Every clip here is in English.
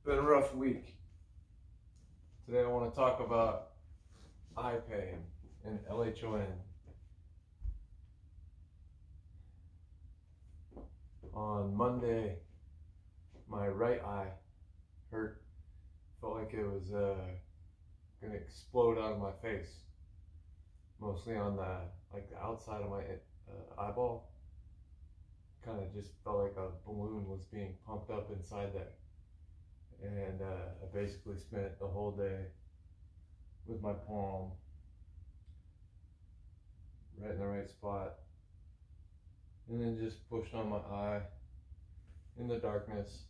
Been a rough week. Today I want to talk about eye pain and LHON. On Monday, my right eye hurt. Felt like it was gonna explode out of my face. Mostly on the outside of my eyeball. Kind of just felt like a balloon was being pumped up inside there. And I basically spent the whole day with my palm right in the right spot, and then just pushed on my eye in the darkness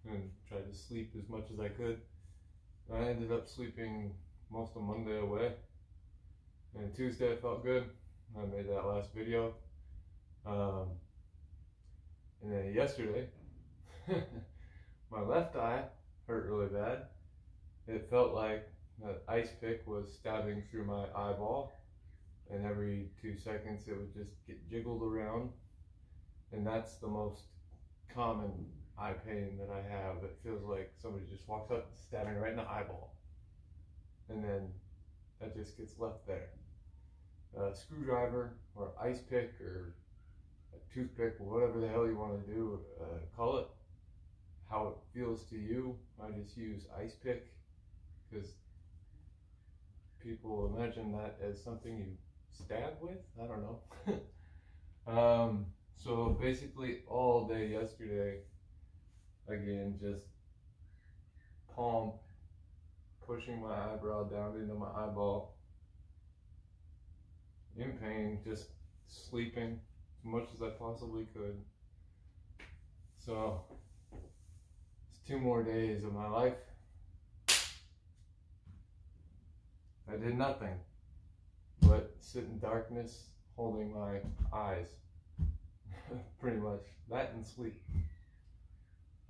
and tried to sleep as much as I could. I ended up sleeping most of Monday away, and Tuesday I felt good. I made that last video. And then yesterday, my left eye hurt really bad. It felt like an ice pick was stabbing through my eyeball, and every 2 seconds it would just get jiggled around. And that's the most common eye pain that I have. It feels like somebody just walks up stabbing right in the eyeball, and then that just gets left there. A screwdriver or ice pick or a toothpick, whatever the hell you want to do, call it how it feels to you. I just use ice pick because people imagine that as something you stab with. I don't know. So basically all day yesterday, again, just palm pushing my eyebrow down into my eyeball, in pain, just sleeping as much as I possibly could. So it's 2 more days of my life. I did nothing but sit in darkness holding my eyes. Pretty much that and sleep.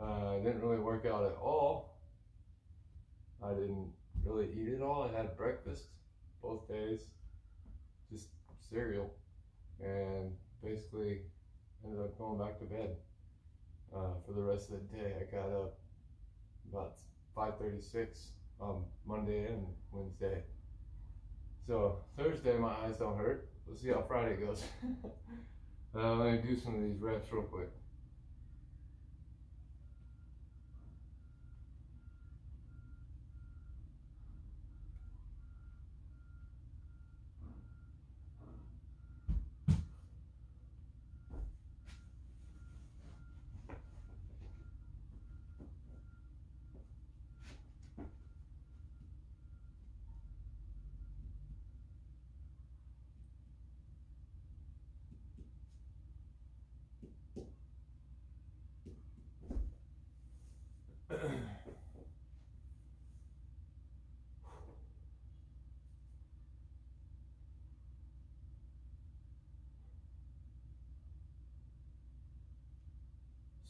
I didn't really work out at all. I didn't really eat at all. I had breakfast both days, just cereal, and basically ended up going back to bed for the rest of the day. I got up about 5:36 on Monday and Wednesday. So Thursday my eyes don't hurt. Let's see how Friday goes. Let me do some of these reps real quick.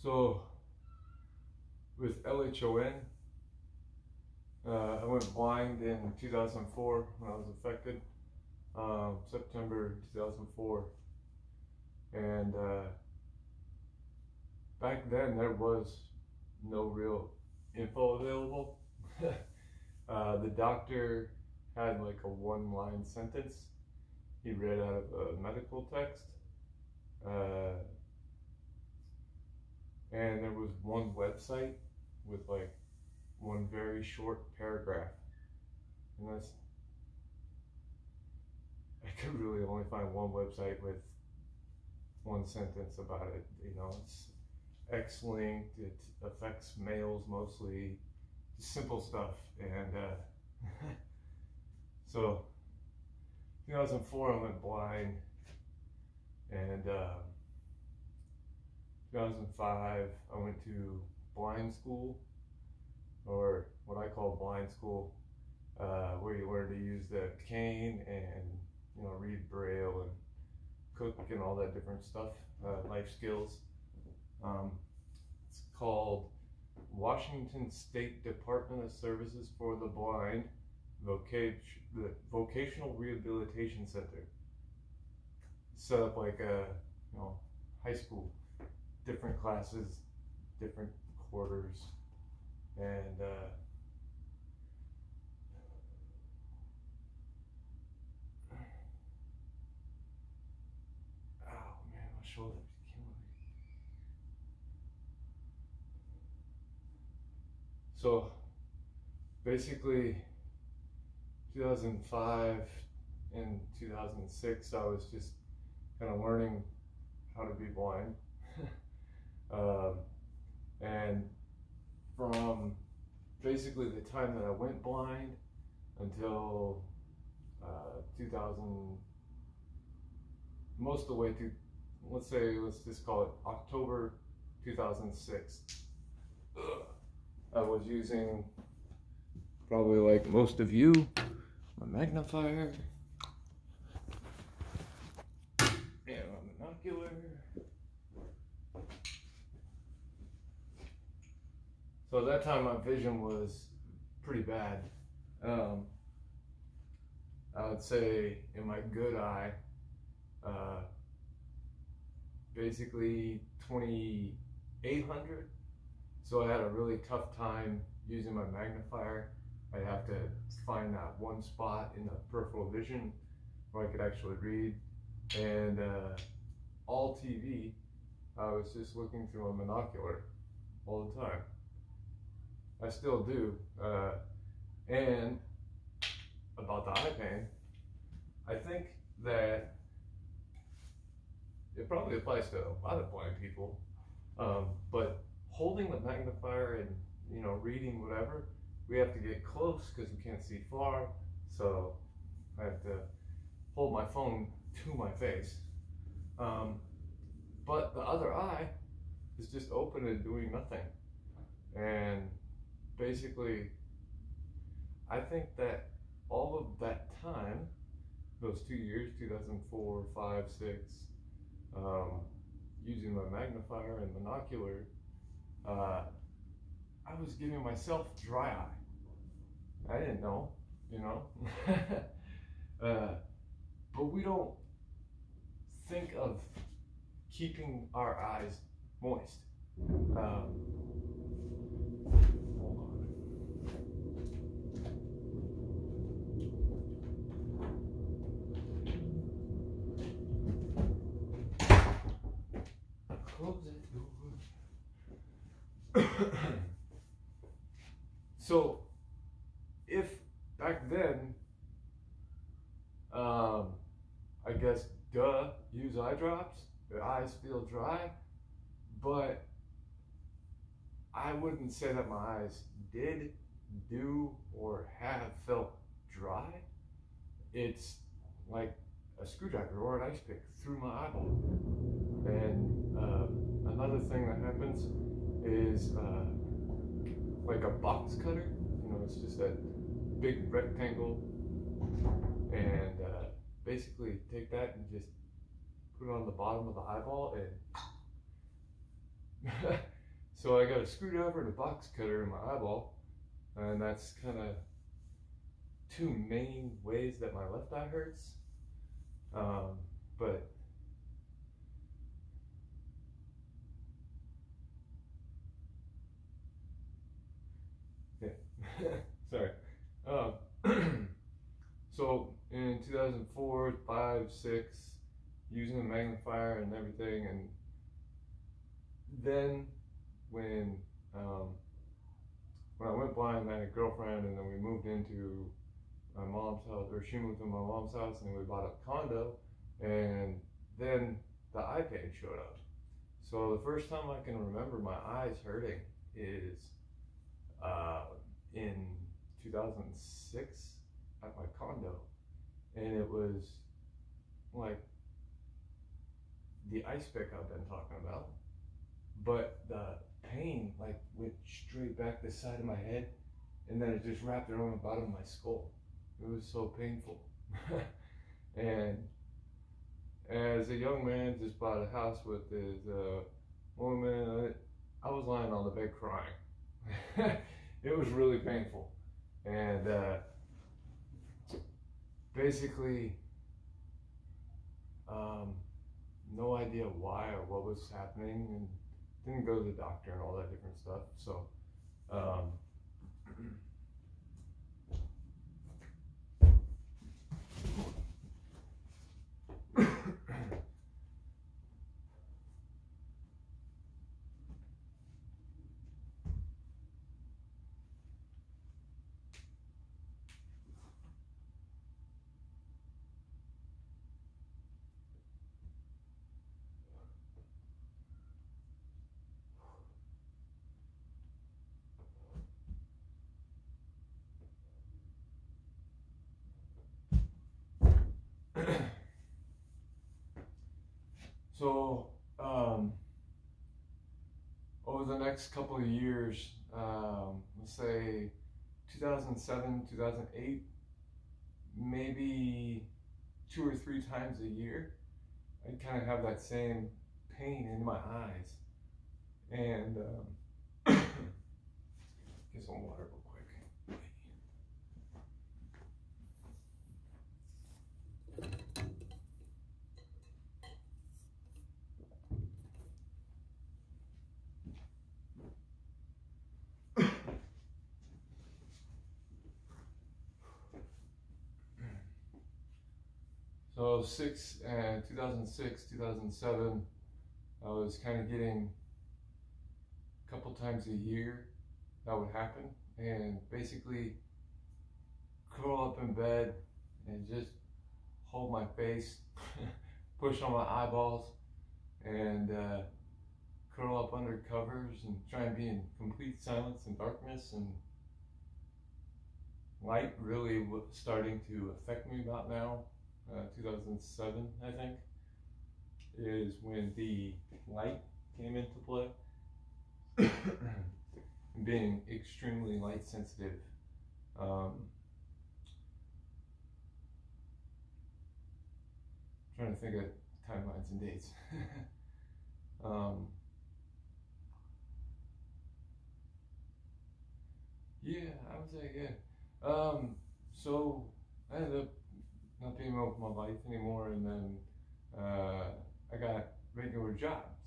So with LHON, I went blind in 2004 when I was affected, September 2004, and back then there was no real info available. The doctor had like a 1-line sentence he read out of a medical text, and there was one website with like one very short paragraph, and that's, I could really only find one website with one sentence about it. You know, it's X-linked, it affects males mostly, just simple stuff. And so 2004 I went blind, and 2005 I went to blind school, or what I call blind school, where you learn to use the cane and, you know, read Braille and cook and all that different stuff, life skills. It's called Washington State Department of Services for the Blind Vocational Rehabilitation Center. Set up like a, you know, high school, different classes, different quarters, And oh man, my shoulder's killing me. So basically 2005 and 2006, I was just kind of learning how to be blind. And from basically the time that I went blind until 2000, most of the way to, let's just call it October 2006. I was using, probably like most of you, my magnifier and my binocular. So at that time my vision was pretty bad. I would say in my good eye, basically 2800. So I had a really tough time using my magnifier. I'd have to find that one spot in the peripheral vision where I could actually read. And all TV, I was just looking through a binocular all the time. I still do. And about the eye pain, I think that it probably applies to a lot of blind people, but holding the magnifier and reading whatever, we have to get close because we can't see far. So I have to hold my phone to my face. But the other eye is just open and doing nothing. And basically, I think that all of that time, those 2 years, 2004, 5, 6, using my magnifier and binocular, I was giving myself dry eye. I didn't know, but we don't think of keeping our eyes moist. Hold on. Close that door. So, if back then, I guess, use eye drops, your eyes feel dry, but I wouldn't say that my eyes did, do, or have felt dry. It's like a screwdriver or an ice pick through my eyeball. And another thing that happens is like a box cutter. It's just that big rectangle, and basically take that and just put it on the bottom of the eyeball. And so I got a screwdriver and a box cutter in my eyeball, and that's kind of two main ways that my left eye hurts. But yeah, sorry. So in 2004, 5, 6, using the magnifier and everything, and then when I went blind, I had a girlfriend, and then we moved into my mom's house, or she moved to my mom's house, and then we bought a condo, and then the eye pain showed up. So the first time I can remember my eyes hurting is in 2006 at my condo, and it was like the ice pick I've been talking about, but the pain like went straight back the side of my head, and then it just wrapped around the bottom of my skull. It was so painful. And as a young man just bought a house with his woman, I was lying on the bed crying. It was really painful. And basically, no idea why or what was happening, and didn't go to the doctor and all that different stuff. So So, over the next couple of years, let's say 2007, 2008, maybe 2 or 3 times a year, I kind of have that same pain in my eyes. And get some water real quick. So 2006, 2007, I was kind of getting a couple times a year that would happen, and basically curl up in bed and just hold my face, push on my eyeballs, and curl up under covers and try and be in complete silence and darkness. And light really was starting to affect me about now. 2007, I think, is when the light came into play. Being extremely light sensitive. Trying to think of timelines and dates. Yeah, I would say, yeah. So I ended up not being with my wife anymore, and then I got regular jobs.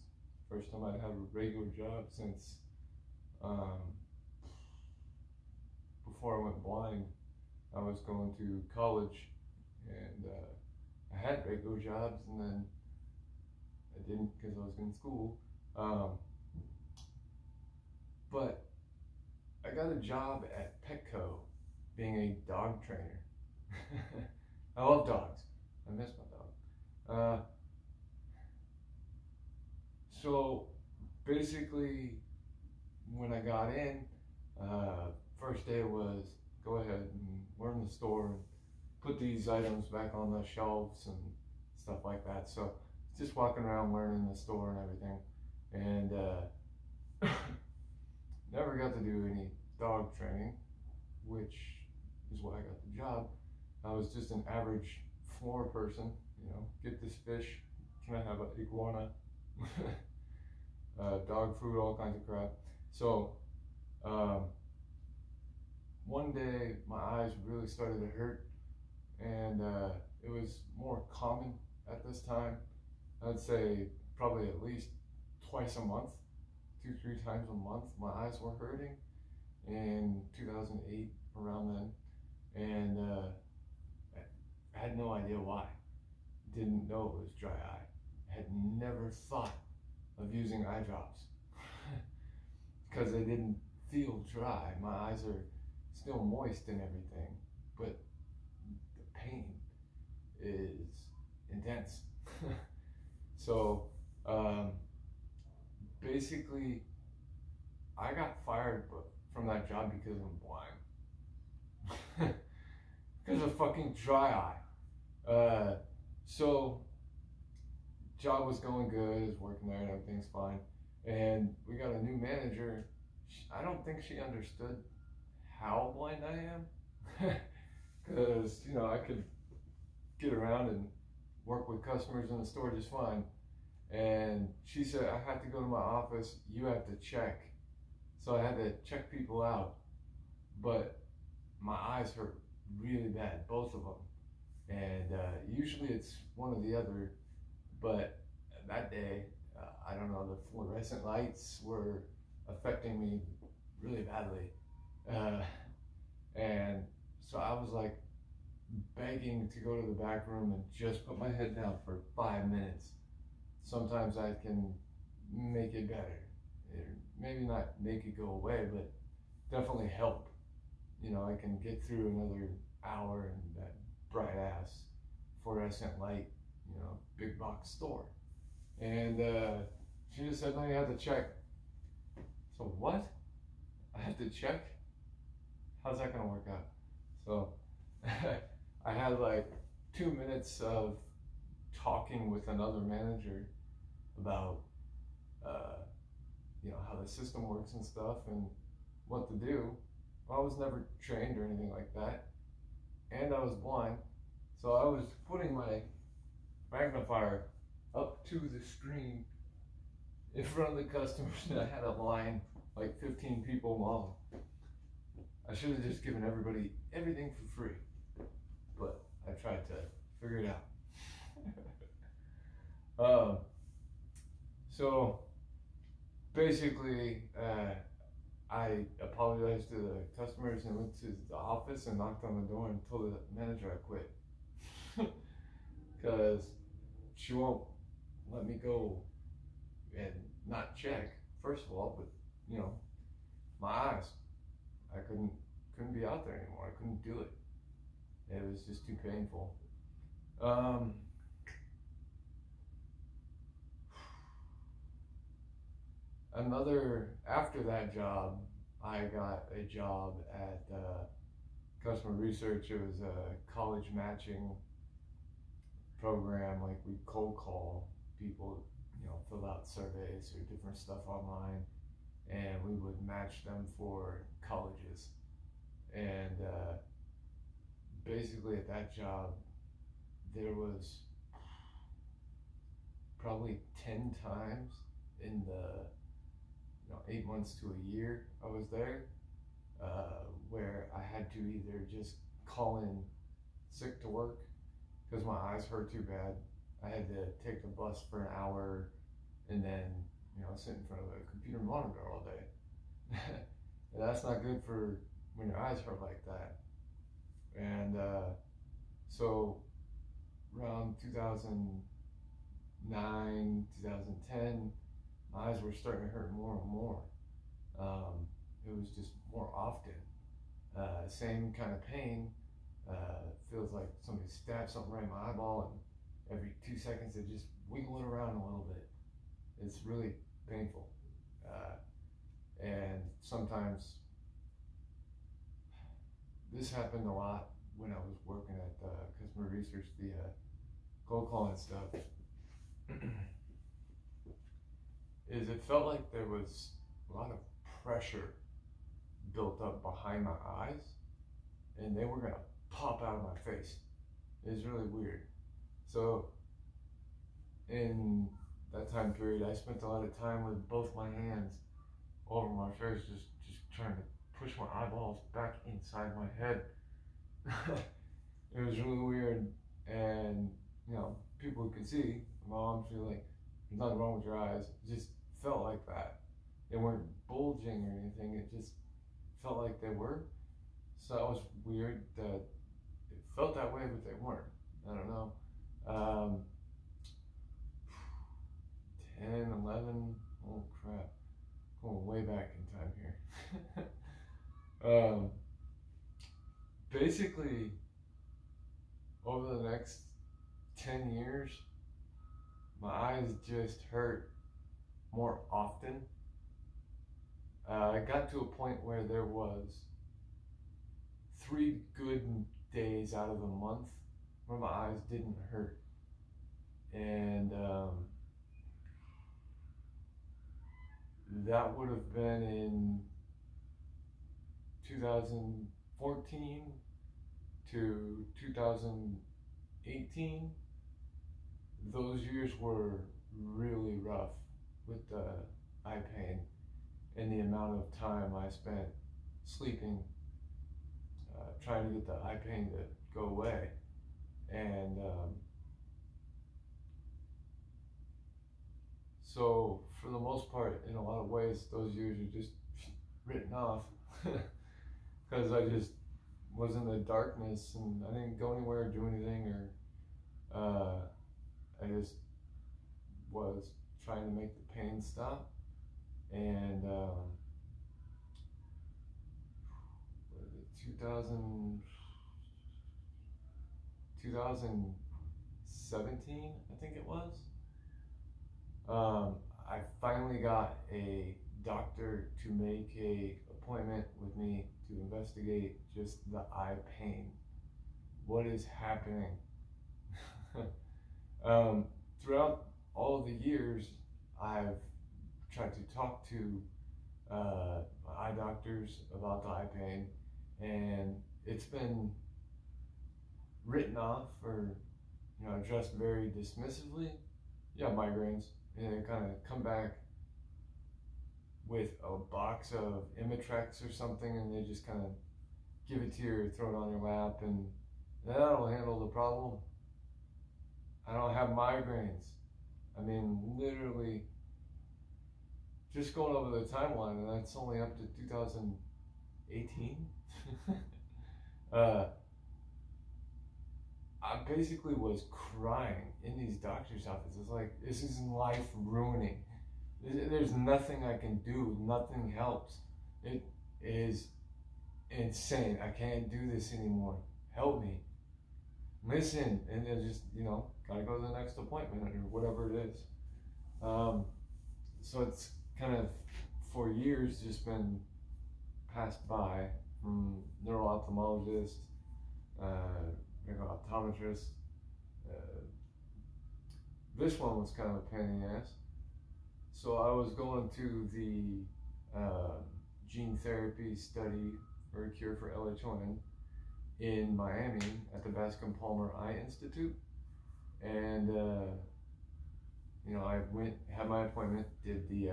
First time I'd had a regular job since before I went blind. I was going to college, and I had regular jobs, and then I didn't because I was in school. But I got a job at Petco being a dog trainer. I love dogs. I miss my dog. So basically, when I got in, first day was go ahead and learn the store and put these items back on the shelves and stuff like that. So just walking around learning the store and everything, and never got to do any dog training, which is why I got the job. I was just an average floor person, you know, get this fish, can I have an iguana, dog food, all kinds of crap. So one day my eyes really started to hurt, and it was more common at this time. I'd say probably at least twice a month, 2-3 times a month, my eyes were hurting in 2008, around then. And I had no idea why. Didn't know it was dry eye. Had never thought of using eye drops because they didn't feel dry. My eyes are still moist and everything, but the pain is intense. So basically, I got fired from that job because I'm blind. Because of fucking dry eye. So job was going good, I was working there and everything's fine. And we got a new manager. I don't think she understood how blind I am. Because, you know, I could get around and work with customers in the store just fine. And she said, I had to go to my office, you have to check. So I had to check people out. But my eyes hurt really bad, both of them. And usually it's one or the other. But that day, I don't know, the fluorescent lights were affecting me really badly. And so I was like begging to go to the back room and just put my head down for 5 minutes. Sometimes I can make it better. Maybe not make it go away, but definitely help. You know, I can get through another hour in that bright ass fluorescent light, you know, big box store. And she just said, no, you have to check. So what? I have to check? How's that gonna work out? So I had like 2 minutes of talking with another manager about you know, how the system works and stuff and what to do. I was never trained or anything like that, and I was blind, so I was putting my magnifier up to the screen in front of the customers, and I had a line like 15 people long. I should have just given everybody everything for free, but I tried to figure it out. So basically, I apologized to the customers and went to the office and knocked on the door and told the manager I quit. Because she won't let me go and not check, first of all, but you know, my eyes, I couldn't be out there anymore. I couldn't do it. It was just too painful. After that job, I got a job at customer research. It was a college matching program. Like, we cold call people, you know, fill out surveys or different stuff online, and we would match them for colleges. And basically at that job, there was probably 10 times in the 8 months to a year I was there, where I had to either just call in sick to work because my eyes hurt too bad. I had to take the bus for an hour and then, you know, sit in front of a computer monitor all day. And that's not good for when your eyes hurt like that. And so around 2009, 2010, my eyes were starting to hurt more and more. It was just more often. Same kind of pain. Feels like somebody stabbed something right in my eyeball, and every 2 seconds they just wiggle it around a little bit. It's really painful. And sometimes this happened a lot when I was working at customer research, the cold calling stuff. Is it felt like there was a lot of pressure built up behind my eyes, and they were gonna pop out of my face. It was really weird. So in that time period, I spent a lot of time with both my hands over my face, just trying to push my eyeballs back inside my head. It was really weird, and you know, people could see. Mom, she was like, "There's nothing wrong with your eyes." It just felt like that. They weren't bulging or anything. It just felt like they were. So it was weird that it felt that way, but they weren't. I don't know. 10, 11, oh crap. Going way back in time here. Basically, over the next 10 years, my eyes just hurt more often. I got to a point where there was 3 good days out of the month where my eyes didn't hurt. And that would have been in 2014 to 2018. Those years were really rough with the eye pain and the amount of time I spent sleeping, trying to get the eye pain to go away. And so for the most part, in a lot of ways, those years are just written off. because I just was in the darkness and I didn't go anywhere or do anything, or I just was trying to make the pain stop. And 2017, I think it was. I finally got a doctor to make a appointment with me to investigate just the eye pain. What is happening? Throughout all of the years, I've tried to talk to eye doctors about the eye pain, and it's been written off or addressed very dismissively. Yeah, migraines, and they kind of come back with a box of Imitrex or something, and they just kind of give it to you or throw it on your lap, and that'll handle the problem. I don't have migraines. I mean, literally, just going over the timeline, and that's only up to 2018. I basically was crying in these doctor's offices. It's like, this is life ruining. There's nothing I can do. Nothing helps. It is insane. I can't do this anymore. Help me. Listen. And then just, gotta go to the next appointment or whatever it is. So it's kind of, for years, just been passed by from neuro-ophthalmologist, optometrist. This one was kind of a pain in the ass. So I was going to the gene therapy study for a cure for LHON in Miami at the Bascom Palmer Eye Institute. And, I went, had my appointment, did the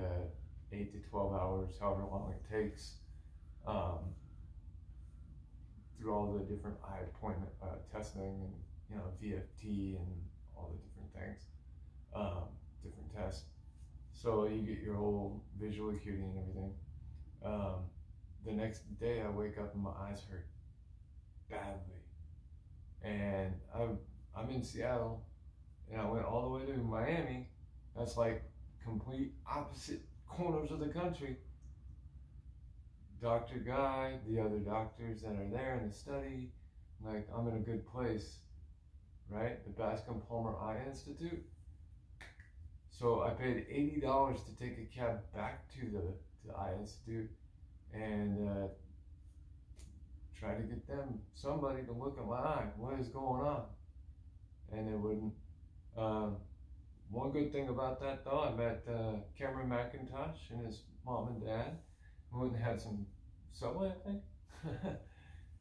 8 to 12 hours, however long it takes, through all the different eye appointment testing and, VFT and all the different things, different tests. So you get your whole visual acuity and everything. The next day I wake up and my eyes hurt badly. And I'm in Seattle, and I went all the way to Miami. That's like complete opposite corners of the country. Dr. Guy, the other doctors that are there in the study, like, I'm in a good place, right? The Bascom Palmer Eye Institute. So I paid $80 to take a cab back to the Eye Institute and try to get somebody to look at my eye. What is going on? And they wouldn't. One good thing about that, though, I met Cameron McIntosh and his mom and dad. We went and had some Subway, I think.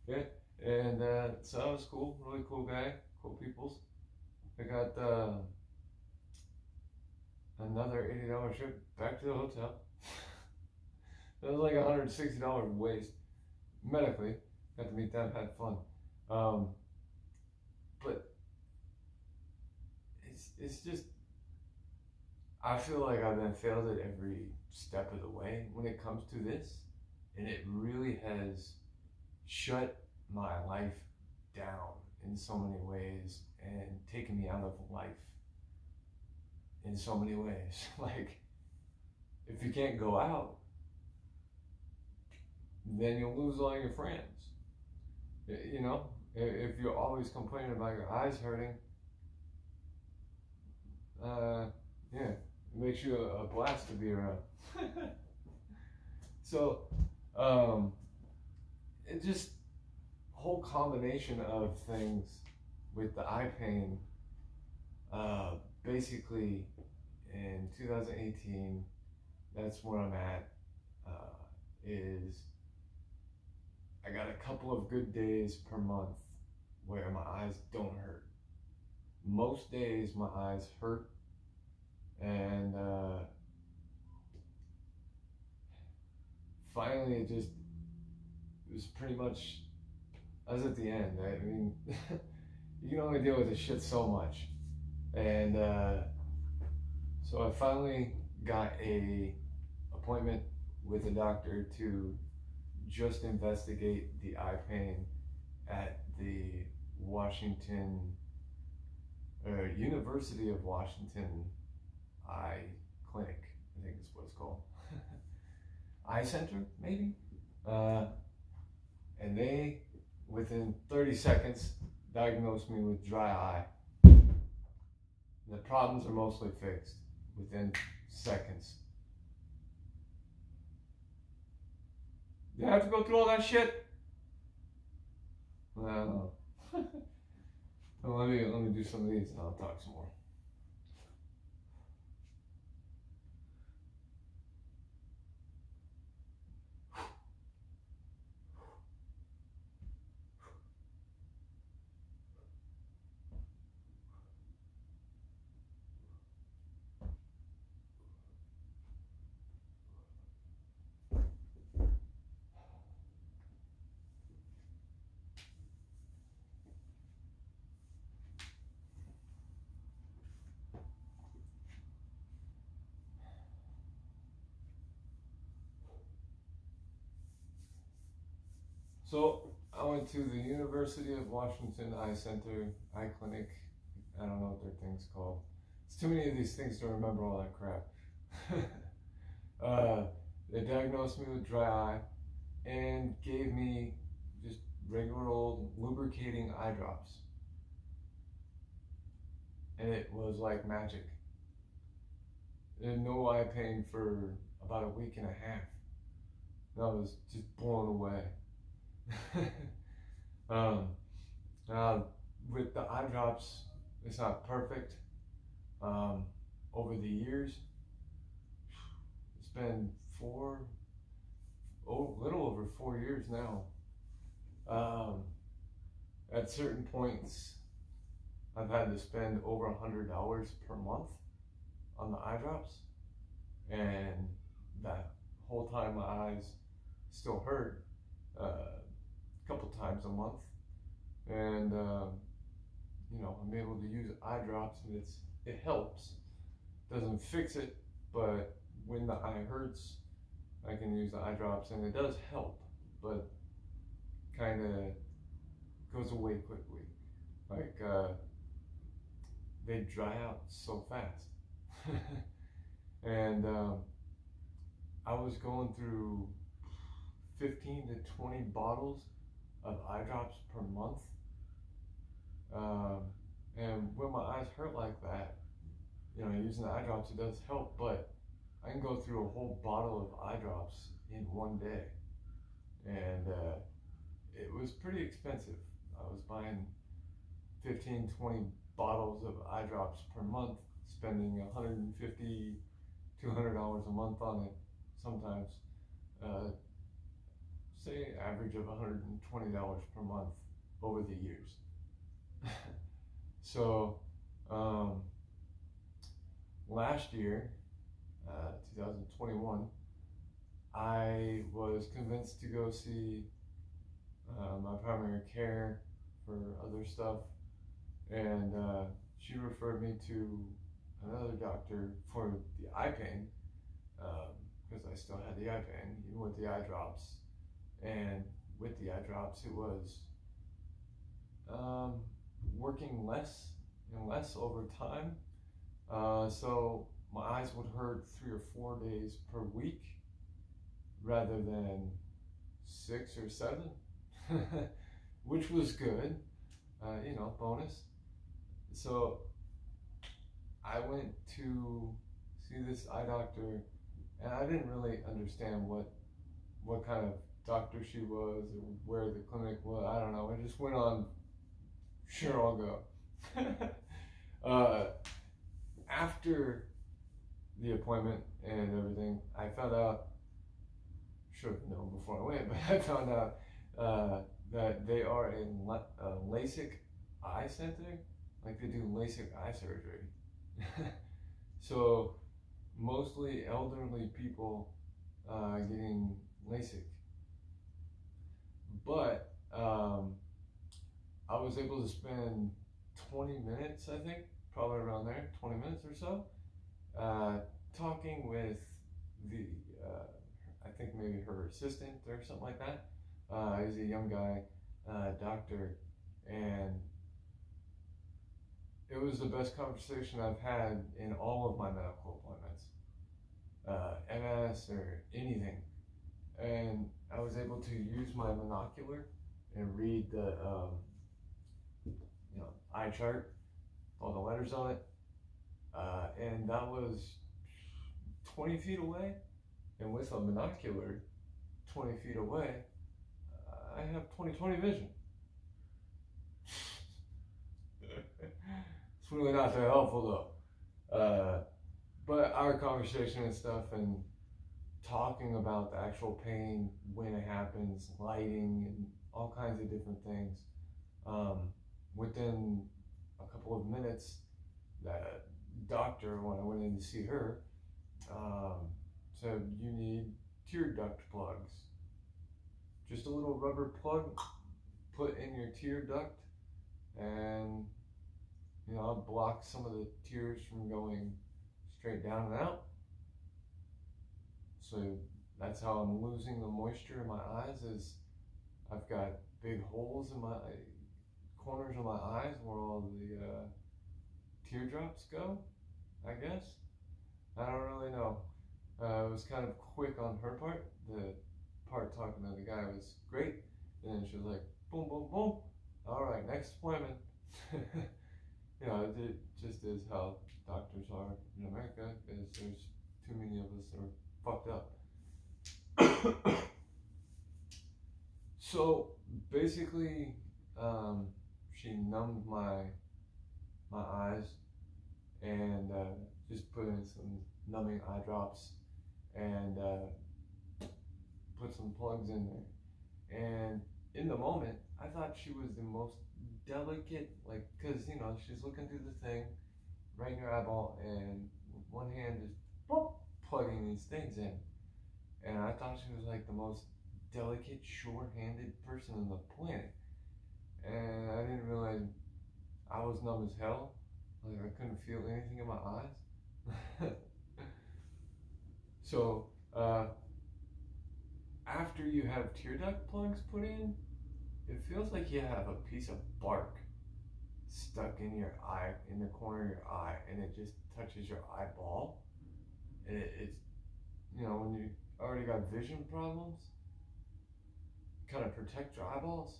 Yeah. And so that was cool. Really cool guy. Cool peoples. I got another $80 trip back to the hotel. That was like $160 waste. Medically. Got to meet them, had fun. But it's just, I feel like I've been failed at every step of the way when it comes to this, and it really has shut my life down in so many ways and taken me out of life in so many ways. Like, if you can't go out, then you'll lose all your friends. If you're always complaining about your eyes hurting, yeah, it makes you a blast to be around. So, it just, whole combination of things with the eye pain, basically in 2018, that's where I'm at, is I got a couple of good days per month where my eyes don't hurt. Most days my eyes hurt, and finally it was pretty much, I was at the end. I mean, you can only deal with this shit so much. And so I finally got a appointment with a doctor to just investigate the eye pain at the University of Washington Eye Clinic, I think is what it's called. Eye Center, maybe? And they, within 30 seconds, diagnosed me with dry eye. The problems are mostly fixed within seconds. You have to go through all that shit? No. Well, let me do some of these and I'll talk some more. So I went to the University of Washington Eye Center, Eye Clinic. I don't know what their thing's called. It's too many of these things to remember all that crap. They diagnosed me with dry eye and gave me just regular old lubricating eye drops. And it was like magic. And no eye pain for about a week and a half. And I was just blown away. With the eye drops, it's not perfect. Over the years, it's been little over 4 years now. At certain points, I've had to spend over $100 per month on the eye drops, and that whole time my eyes still hurt. Couple times a month, and you know, I'm able to use eye drops, and it helps. Doesn't fix it, but when the eye hurts, I can use the eye drops, and it does help, but kind of goes away quickly. Like they dry out so fast. And I was going through 15 to 20 bottles of eye drops per month, and when my eyes hurt like that, you know, using the eye drops, it does help, but I can go through a whole bottle of eye drops in one day, and it was pretty expensive. I was buying 15, 20 bottles of eye drops per month, spending $150, $200 a month on it sometimes. Say average of $120 per month over the years. So last year, 2021, I was convinced to go see my primary care for other stuff, and she referred me to another doctor for the eye pain, because I still had the eye pain even with the eye drops. And with the eye drops, it was working less and less over time. So my eyes would hurt 3 or 4 days per week rather than 6 or 7, which was good, you know, bonus. So I went to see this eye doctor, and I didn't really understand what kind of doctor she was or where the clinic was. I don't know. I just went on, sure, I'll go. After the appointment and everything, I found out, should have known before I went, but I found out that they are a LASIK eye center. Like, they do LASIK eye surgery. So mostly elderly people getting LASIK. But I was able to spend 20 minutes, I think, probably around there, 20 minutes or so, talking with the, I think maybe her assistant or something like that. He's a young guy, doctor, and it was the best conversation I've had in all of my medical appointments, MS or anything. And I was able to use my monocular and read the eye chart, all the letters on it, and that was 20 feet away. And with a monocular 20 feet away, I have 20/20 vision. It's really not that helpful though. But our conversation and stuff, and talking about the actual pain when it happens, lighting, and all kinds of different things. Within a couple of minutes, that doctor, when I went in to see her, said, you need tear duct plugs. Just a little rubber plug put in your tear duct, and I'll block some of the tears from going straight down and out. So that's how I'm losing the moisture in my eyes, is I've got big holes in my corners of my eyes where all the teardrops go, I guess. I don't really know. It was kind of quick on her part. The part talking to the guy was great. And then she was like, boom, boom, boom. All right, next appointment. It just is how doctors are in America, is there's too many of us that are fucked up. So basically, she numbed my eyes and just put in some numbing eye drops and put some plugs in there. And in the moment, I thought she was the most delicate, like, because she's looking through the thing right in your eyeball, and one hand is boop, plugging these things in. And I thought she was like the most delicate, sure-handed person on the planet. And I didn't realize I was numb as hell. Like, I couldn't feel anything in my eyes. So, after you have tear duct plugs put in, it feels like you have a piece of bark stuck in your eye, in the corner of your eye, and it just touches your eyeball. And it's, when you already got vision problems, kind of protect your eyeballs.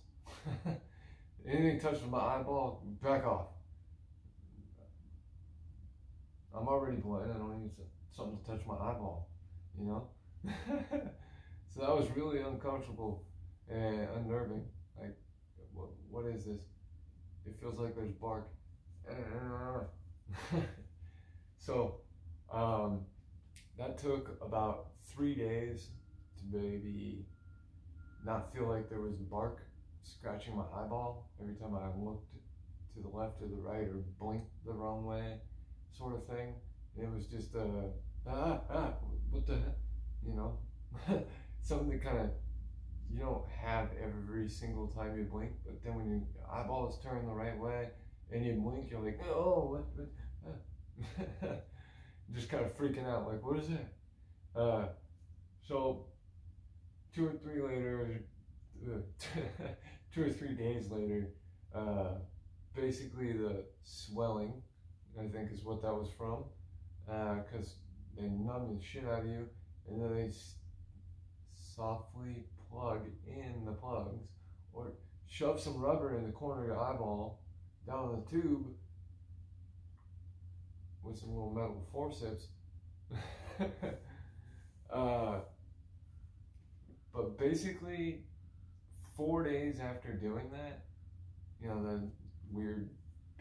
Anything touches my eyeball, back off. I'm already blind, I don't need something to touch my eyeball, So that was really uncomfortable and unnerving. Like, what is this? It feels like there's bark. So, that took about 3 days to maybe not feel like there was bark scratching my eyeball every time I looked to the left or the right or blinked the wrong way, sort of thing. It was just what the heck, something that kind of you don't have every single time you blink, but then when your eyeball is turned the right way and you blink, you're like, oh, what? Just kind of freaking out, like, what is that? So 2 or 3 later, 2 or 3 days later, basically the swelling, I think, is what that was from, because they numb the shit out of you, and then they softly plug in the plugs, or shove some rubber in the corner of your eyeball down the tube with some little metal forceps. But basically 4 days after doing that, the weird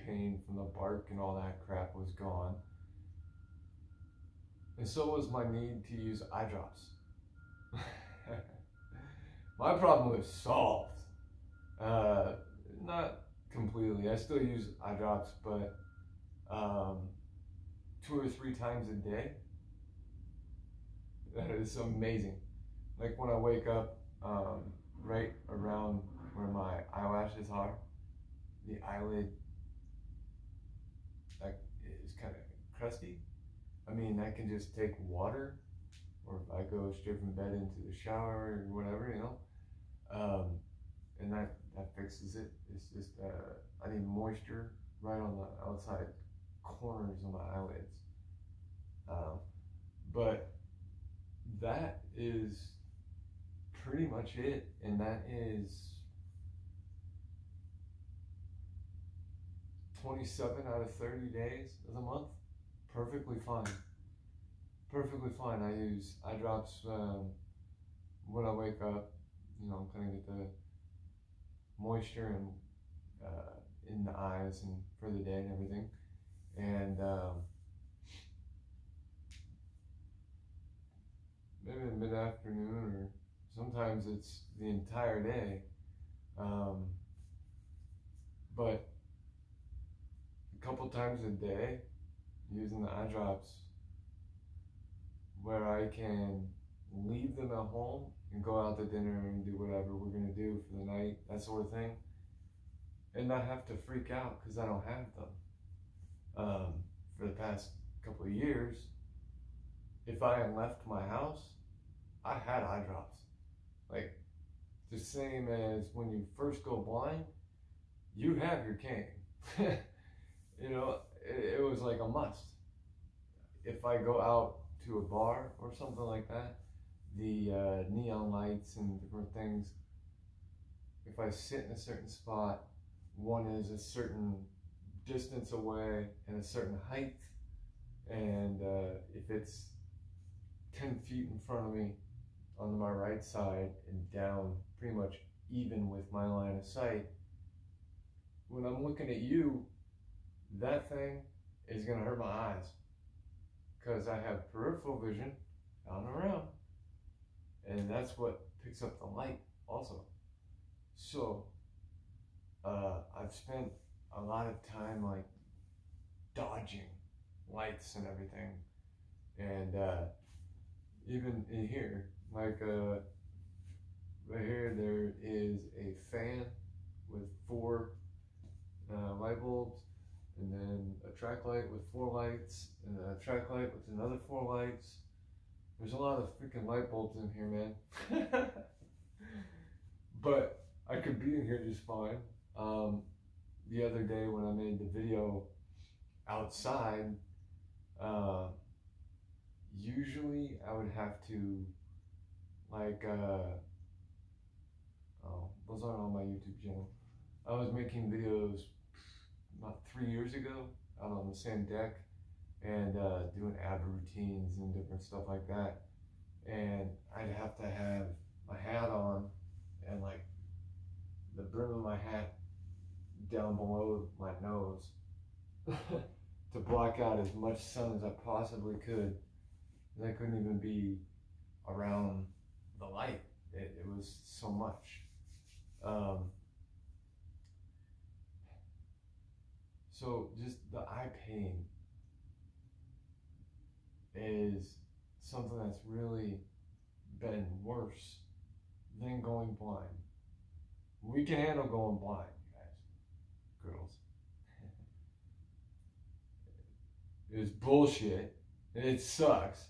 pain from the bark and all that crap was gone, and so was my need to use eye drops. My problem was solved. Not completely. I still use eye drops, but 2 or 3 times a day. That is amazing. Like when I wake up, right around where my eyelashes are, the eyelid is kind of crusty. I mean, I can just take water or if I go straight from bed into the shower or whatever, you know. And that fixes it. It's just I need moisture right on the outside corners of my eyelids. But that is pretty much it, and that is 27 out of 30 days of the month. Perfectly fine. Perfectly fine. I use eye drops when I wake up, you know, kind of get the moisture and in the eyes and for the day and everything. And maybe in mid-afternoon, or sometimes it's the entire day. But a couple times a day, using the eye drops, where I can leave them at home and go out to dinner and do whatever we're gonna do for the night, that sort of thing, and not have to freak out because I don't have them. For the past couple of years, if I had left my house, I had eye drops. Like, the same as when you first go blind, you have your cane. You know, it was like a must. If I go out to a bar or something like that, the neon lights and different things, if I sit in a certain spot, one is a certain distance away and a certain height, and if it's 10 feet in front of me on my right side and down pretty much even with my line of sight, when I'm looking at you, that thing is going to hurt my eyes because I have peripheral vision out and around, and that's what picks up the light also. So I've spent a lot of time like dodging lights and everything, and even in here, like right here, there is a fan with 4 light bulbs, and then a track light with 4 lights, and a track light with another 4 lights. There's a lot of freaking light bulbs in here, man. But I could be in here just fine. The other day when I made the video outside, usually I would have to, like, oh, those aren't on my YouTube channel. I was making videos about 3 years ago out on the same deck, and doing ab routines and different stuff like that. And I'd have to have my hat on and like the brim of my hat down below my nose to block out as much sun as I possibly could. And I couldn't even be around the light. It was so much. So just the eye pain is something that's really been worse than going blind. We can handle going blind, guys, girls. It's bullshit, and it sucks.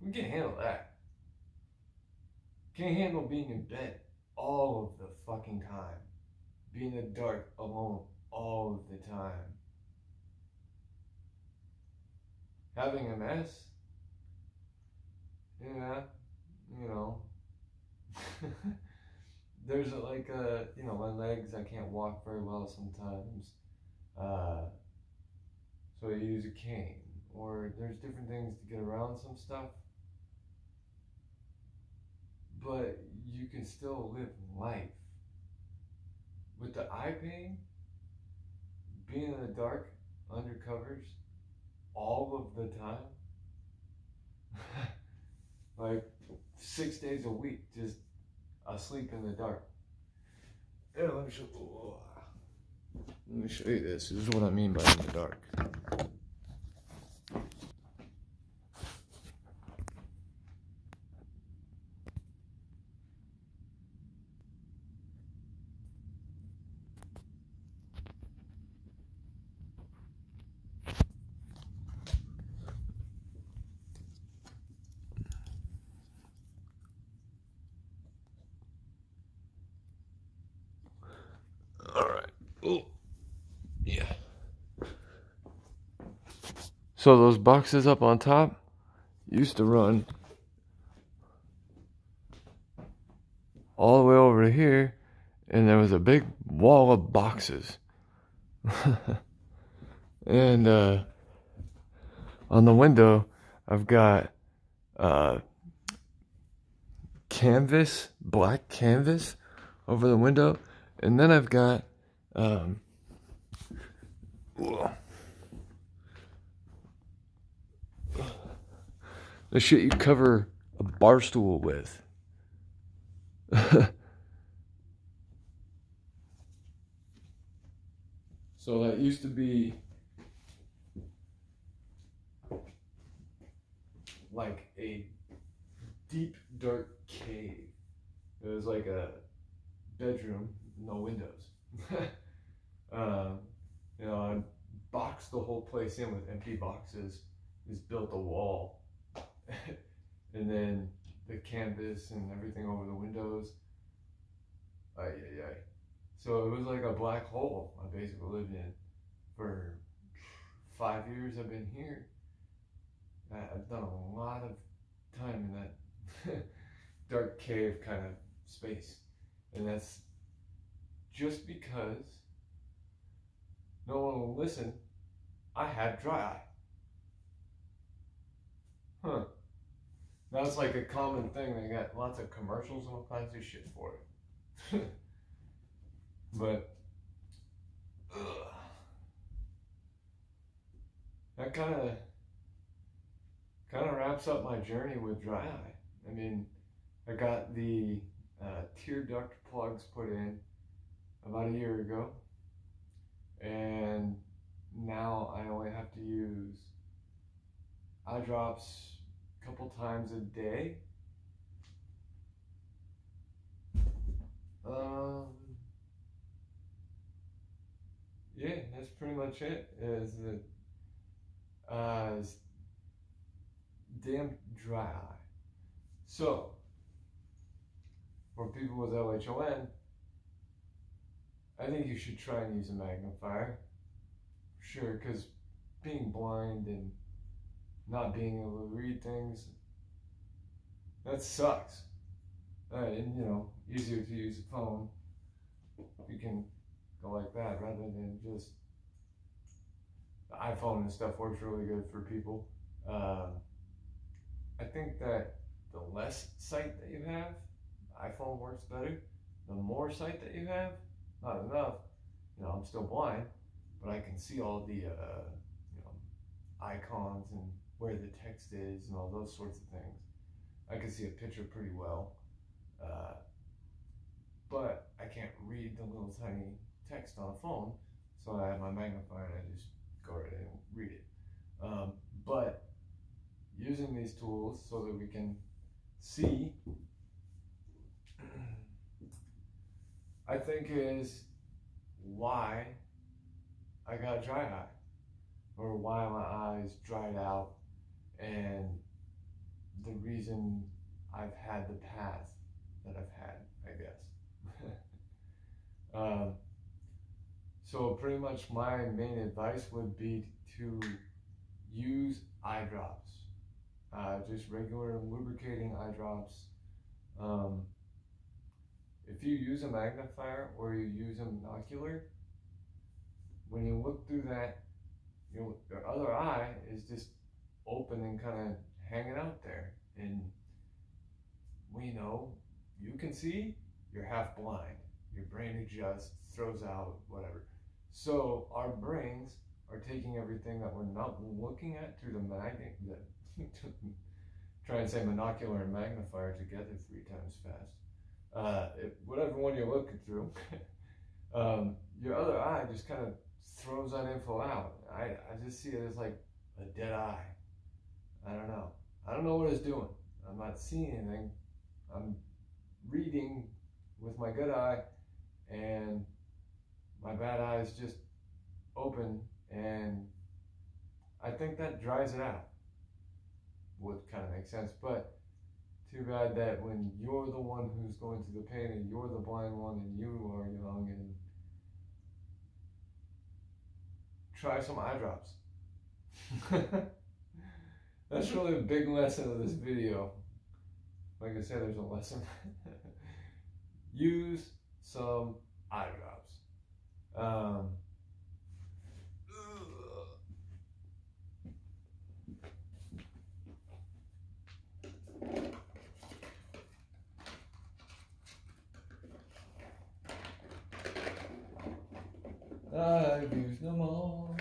We can handle that. Can't handle being in bed all of the fucking time. Being in the dark alone all of the time. Having MS, yeah, you know, there's like you know, my legs, I can't walk very well sometimes, so I use a cane, or there's different things to get around some stuff, but you can still live life. With the eye pain, being in the dark, under covers, all of the time, like 6 days a week, just asleep in the dark. Yeah, let me show you this. This is what I mean by in the dark. So those boxes up on top used to run all the way over here, and there was a big wall of boxes. And on the window, I've got canvas, black canvas over the window, and then I've got the shit you cover a bar stool with. So that used to be like a deep, dark cave. It was like a bedroom, no windows. You know, I boxed the whole place in with empty boxes, just built a wall. And then the canvas and everything over the windows. Ay, ay, ay. So it was like a black hole I basically lived in for 5 years I've been here. I've done a lot of time in that dark cave kind of space. And that's just because no one will listen. I had dry eye. Huh. That's like a common thing. They got lots of commercials and all kinds of shit for it. But that kind of wraps up my journey with dry eye. I mean, I got the tear duct plugs put in about a year ago, and now I only have to use eye drops a couple times a day. Yeah, that's pretty much it. Is damn dry eye. So, for people with LHON, I think you should try and use a magnifier. Sure, because being blind and not being able to read things, that sucks. And, you know, easier to use a phone. You can go like that rather than just the iPhone and stuff works really good for people. I think that the less sight that you have, the iPhone works better. The more sight that you have, not enough. You know, I'm still blind, but I can see all the you know, icons and where the text is and all those sorts of things. I can see a picture pretty well, but I can't read the little tiny text on a phone, so I have my magnifier and I just go right in and read it. But using these tools so that we can see, I think is why I got dry eye, or why my eyes dried out, and the reason I've had the path that I've had, I guess. So pretty much my main advice would be to use eye drops, just regular lubricating eye drops. If you use a magnifier or you use a monocular, when you look through that, your other eye is just open and kind of hanging out there. And we know you can see, you're half blind. Your brain adjusts, throws out, whatever. So our brains are taking everything that we're not looking at through the magnet. Try and say monocular and magnifier together 3 times fast. Whatever one you're looking through, your other eye just kind of throws that info out. I just see it as like a dead eye. I don't know. I don't know what it's doing. I'm not seeing anything. I'm reading with my good eye, and my bad eye is just open, and I think that dries it out. Would kind of make sense, but too bad that when you're the one who's going through the pain and you're the blind one and you are young, and try some eye drops. That's really a big lesson of this video. Like I said, there's a lesson. Use some eye drops. I've used them all.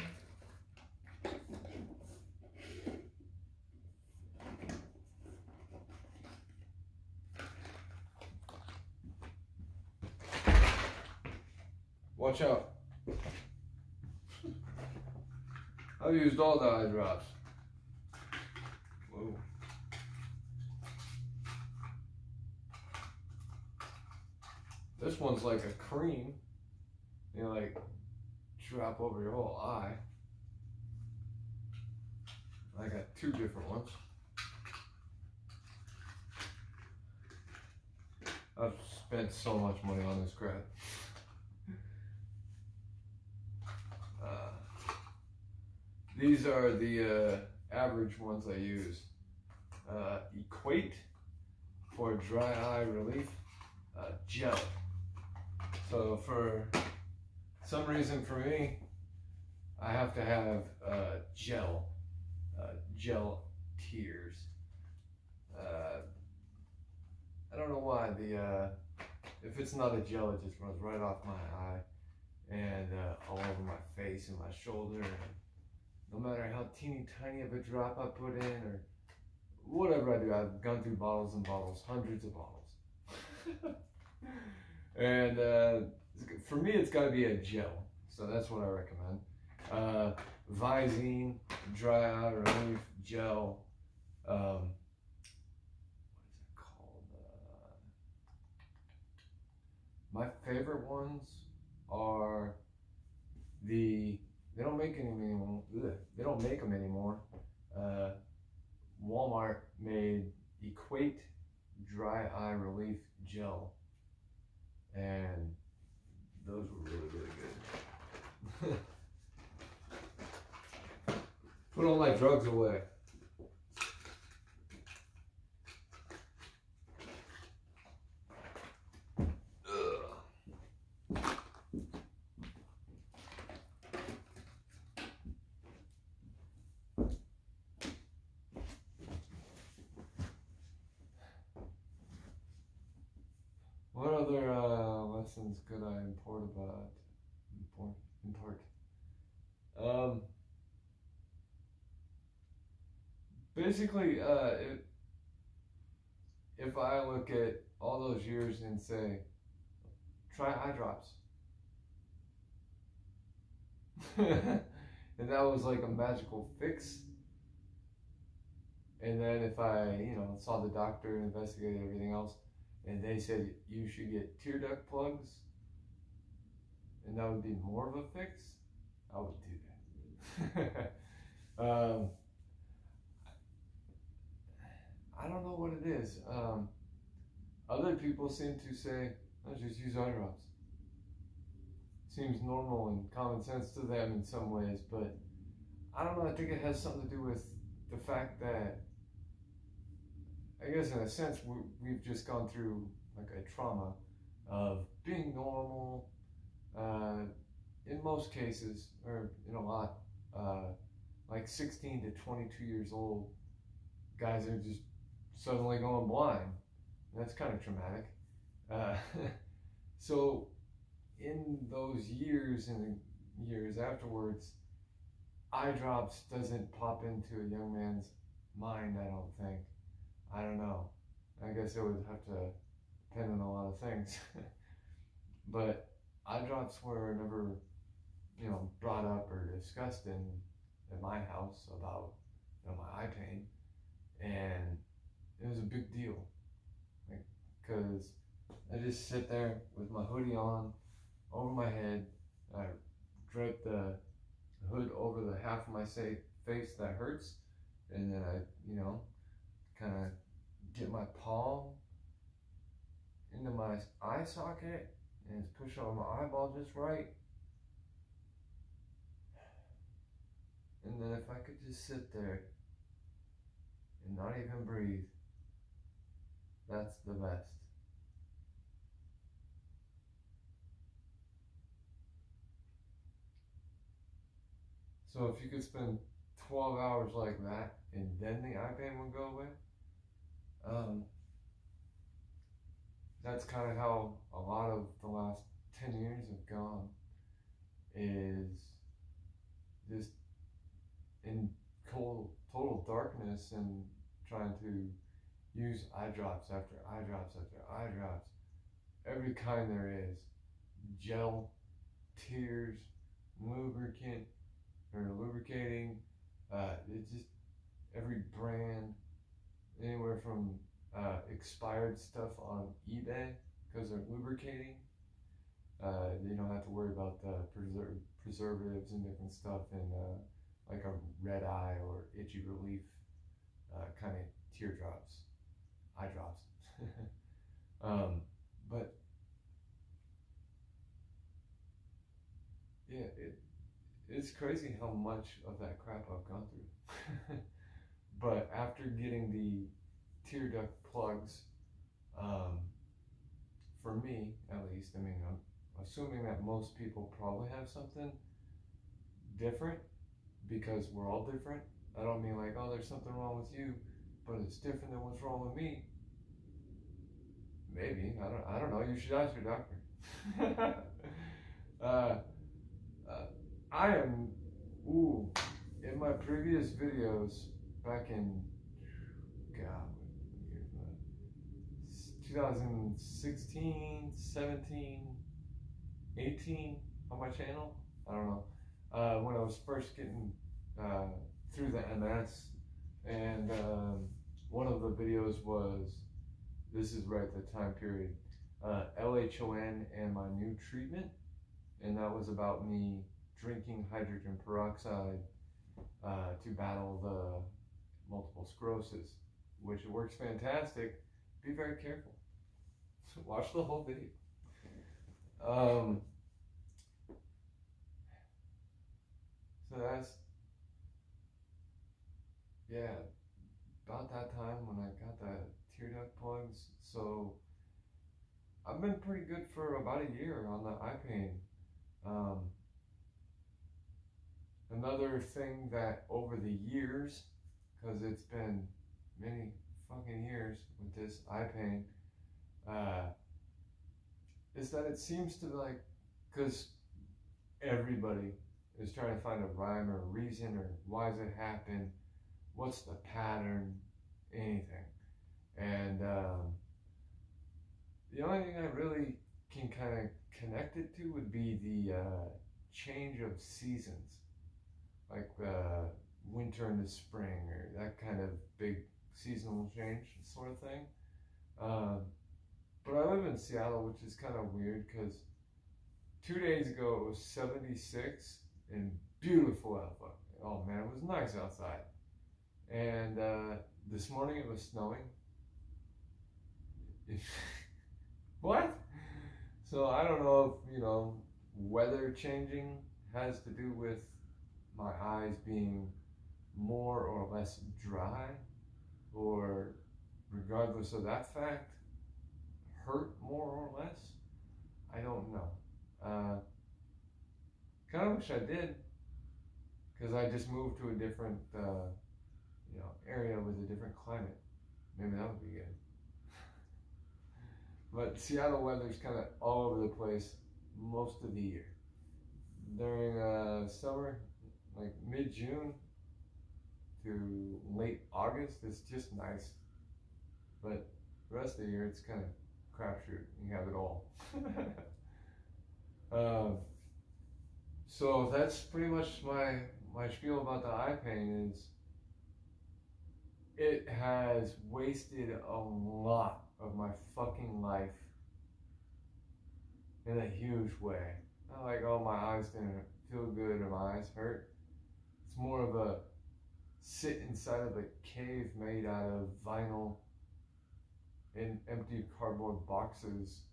Watch out. I've used all the eye drops. Whoa. This one's like a cream. You know, like drop over your whole eye. I got two different ones. I've spent so much money on this crap. These are the average ones I use. Equate for dry eye relief gel. So for some reason for me, I have to have gel tears. I don't know why. If it's not a gel, it just runs right off my eye and all over my face and my shoulder. And no matter how teeny tiny of a drop I put in or whatever I do, I've gone through bottles and bottles, hundreds of bottles. And for me, it's got to be a gel. So that's what I recommend. Visine, dry eye relief gel. What is it called? My favorite ones are they don't make them anymore. They don't make them anymore. Walmart made Equate Dry Eye Relief Gel, and those were really, really good. Put all my drugs away. What other lessons could I impart? Basically, if I look at all those years and say, try eye drops. And that was like a magical fix. And then if I, saw the doctor and investigated everything else, and they said you should get tear duct plugs, and that would be more of a fix, I would do that. I don't know what it is. Other people seem to say, oh, just use eye drops. Seems normal and common sense to them in some ways, but I don't know. I think it has something to do with the fact that, I guess in a sense, we've just gone through like a trauma of being normal, in most cases, or in a lot, like 16 to 22 years old, guys are just suddenly going blind. That's kind of traumatic. So in those years and the years afterwards, eye drops doesn't pop into a young man's mind, I don't think. I don't know. I guess it would have to depend on a lot of things. But eye drops were never, brought up or discussed in my house about, my eye pain. And it was a big deal. Because I just sit there with my hoodie on over my head. I drape the hood over the half of my face that hurts. And then I, kind of get my palm into my eye socket and it's pushed on my eyeball just right. And then if I could just sit there and not even breathe, that's the best. So if you could spend 12 hours like that and then the eye pain would go away, that's kind of how a lot of the last 10 years have gone, is just in total darkness and trying to use eye drops after eye drops after eye drops, every kind there is, gel, tears, lubricant, or lubricating, it's just every brand, anywhere from expired stuff on eBay because they're lubricating. You don't have to worry about the preservatives and different stuff in like a red eye or itchy relief kind of teardrops, eye drops. But yeah, it's crazy how much of that crap I've gone through. But after getting the tear duct plugs, for me at least, I mean, I'm assuming that most people probably have something different because we're all different. I don't mean like, oh, there's something wrong with you, but it's different than what's wrong with me. Maybe, I don't know. You should ask your doctor. I am, in my previous videos back in, God, 2016, 17, 18 on my channel. I don't know. When I was first getting through the MS, and one of the videos was, this is right at the time period, LHON and my new treatment, and that was about me drinking hydrogen peroxide to battle the multiple sclerosis, which works fantastic. Be very careful. Watch the whole video. So that's, yeah, about that time when I got the tear duct plugs. So I've been pretty good for about a year on the eye pain. Another thing that over the years, because it's been many fucking years with this eye pain, is that it seems to, like, because everybody is trying to find a rhyme or a reason, or why does it happen, what's the pattern, anything. And the only thing I really can kind of connect it to would be the change of seasons, like winter into spring, or that kind of big seasonal change sort of thing. But I live in Seattle, which is kind of weird because 2 days ago it was 76 and beautiful out. Oh man, it was nice outside. And this morning it was snowing. What? So I don't know if, weather changing has to do with my eyes being more or less dry, or regardless of that fact, hurt more or less. I don't know. Kind of wish I did, because I just moved to a different area with a different climate. Maybe that would be good. But Seattle weather's kind of all over the place most of the year. During summer, like mid-June to late August, it's just nice. But the rest of the year, it's kind of crapshoot. You have it all. So that's pretty much my spiel about the eye pain. Is it has wasted a lot of my fucking life in a huge way. Not like, oh, my eyes didn't feel good or my eyes hurt. It's more of a sit inside of a cave made out of vinyl and empty cardboard boxes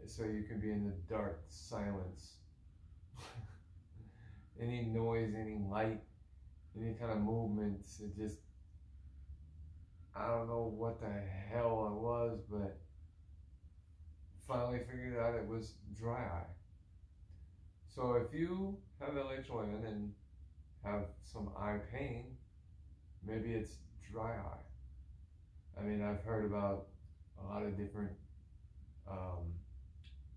so you can be in the dark silence. any noise, any light, any kind of movements. It just, I don't know what the hell it was, but finally figured out it was dry eye. So if you have LHON and have some eye pain, maybe it's dry eye. I mean, I've heard about a lot of different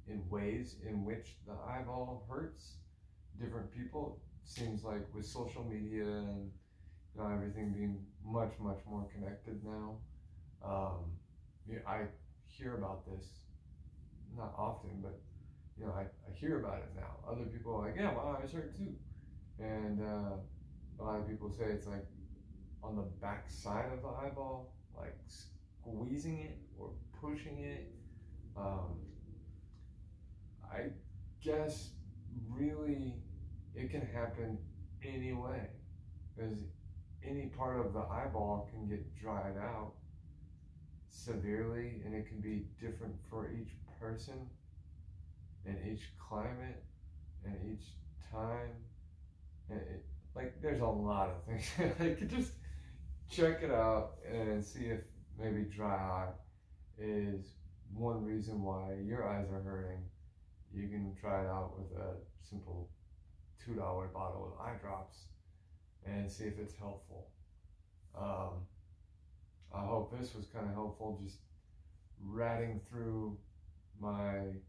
in ways in which the eyeball hurts different people. Seems like with social media and everything being much more connected now, I hear about this, not often, but I hear about it now. Other people are like, yeah, my eyes hurt too. And a lot of people say it's like on the back side of the eyeball, like squeezing it or pushing it. I guess really it can happen anyway, because any part of the eyeball can get dried out severely, and it can be different for each person and each climate and each time. And like there's a lot of things. Like just check it out and see if maybe dry eye is one reason why your eyes are hurting. You can try it out with a simple $2 bottle of eye drops and see if it's helpful. I hope this was kind of helpful, just ratting through my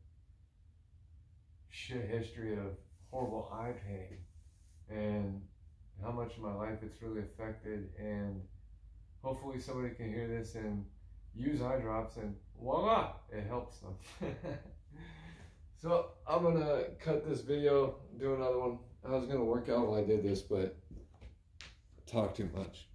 shit history of horrible eye pain and how much of my life it's really affected, and hopefully somebody can hear this and use eye drops and voila, it helps them. So I'm gonna cut this video, do another one. I was gonna work out while I did this, but talk too much.